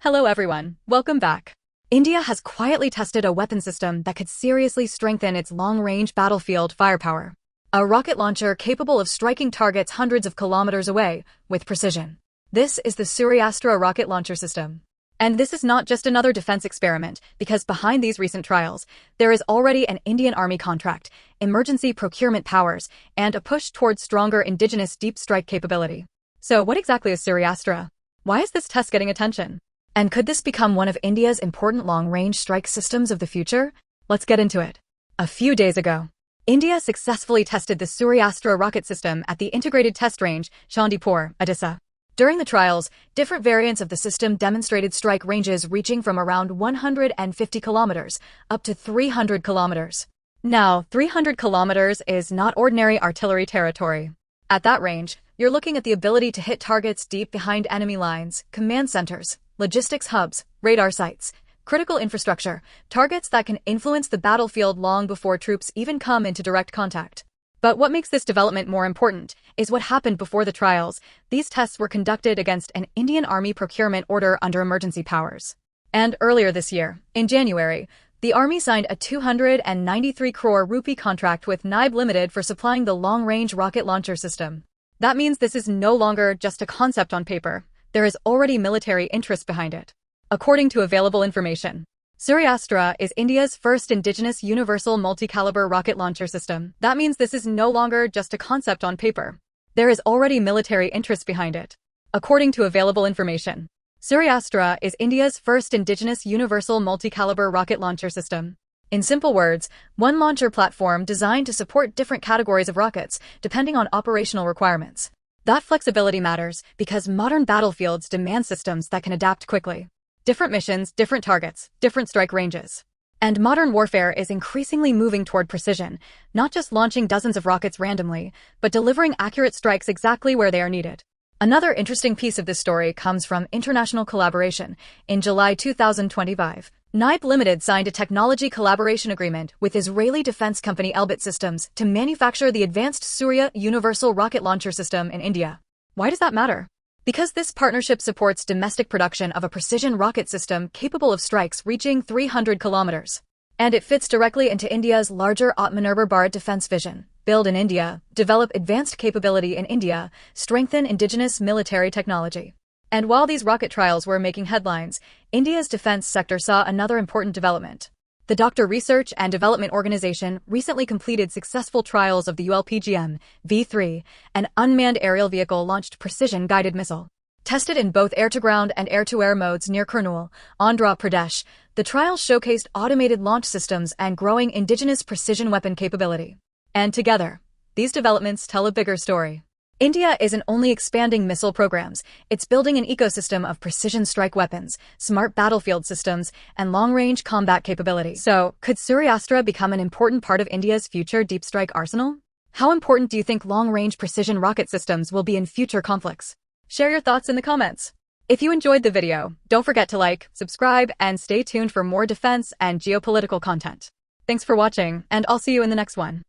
Hello everyone, welcome back. India has quietly tested a weapon system that could seriously strengthen its long-range battlefield firepower. A rocket launcher capable of striking targets hundreds of kilometers away with precision. This is the SURYASTRA Rocket Launcher System. And this is not just another defense experiment, because behind these recent trials, there is already an Indian Army contract, emergency procurement powers, and a push towards stronger indigenous deep strike capability. So what exactly is SURYASTRA? Why is this test getting attention? And could this become one of India's important long-range strike systems of the future? Let's get into it. A few days ago, India successfully tested the SURYASTRA rocket system at the integrated test range, Chandipur, Odisha. During the trials, different variants of the system demonstrated strike ranges reaching from around 150 kilometers up to 300 kilometers. Now, 300 kilometers is not ordinary artillery territory. At that range, you're looking at the ability to hit targets deep behind enemy lines, command centers, logistics hubs, radar sites, critical infrastructure, targets that can influence the battlefield long before troops even come into direct contact. But what makes this development more important is what happened before the trials. These tests were conducted against an Indian Army procurement order under emergency powers. And earlier this year, in January, the Army signed a 293 crore rupee contract with Nibe Limited for supplying the long-range rocket launcher system. That means this is no longer just a concept on paper. There is already military interest behind it. According to available information, SURYASTRA is India's first indigenous universal multi-calibre rocket launcher system. That means this is no longer just a concept on paper. There is already military interest behind it. According to available information, SURYASTRA is India's first indigenous universal multi-calibre rocket launcher system. In simple words, one launcher platform designed to support different categories of rockets, depending on operational requirements. That flexibility matters because modern battlefields demand systems that can adapt quickly. Different missions, different targets, different strike ranges. And modern warfare is increasingly moving toward precision, not just launching dozens of rockets randomly, but delivering accurate strikes exactly where they are needed. Another interesting piece of this story comes from international collaboration. In July 2025, Nibe Limited signed a technology collaboration agreement with Israeli defense company Elbit Systems to manufacture the advanced Surya Universal Rocket Launcher System in India. Why does that matter? Because this partnership supports domestic production of a precision rocket system capable of strikes reaching 300 kilometers. And it fits directly into India's larger Atmanirbhar Bharat defense vision. Build in India, develop advanced capability in India, strengthen indigenous military technology. And while these rocket trials were making headlines, India's defense sector saw another important development. The Doctor Research and Development Organization recently completed successful trials of the ULPGM V3, an unmanned aerial vehicle-launched precision-guided missile. Tested in both air-to-ground and air-to-air modes near Kurnool, Andhra Pradesh, the trials showcased automated launch systems and growing indigenous precision weapon capability. And together, these developments tell a bigger story. India isn't only expanding missile programs, it's building an ecosystem of precision strike weapons, smart battlefield systems, and long-range combat capability. So, could SURYASTRA become an important part of India's future deep strike arsenal? How important do you think long-range precision rocket systems will be in future conflicts? Share your thoughts in the comments. If you enjoyed the video, don't forget to like, subscribe, and stay tuned for more defense and geopolitical content. Thanks for watching, and I'll see you in the next one.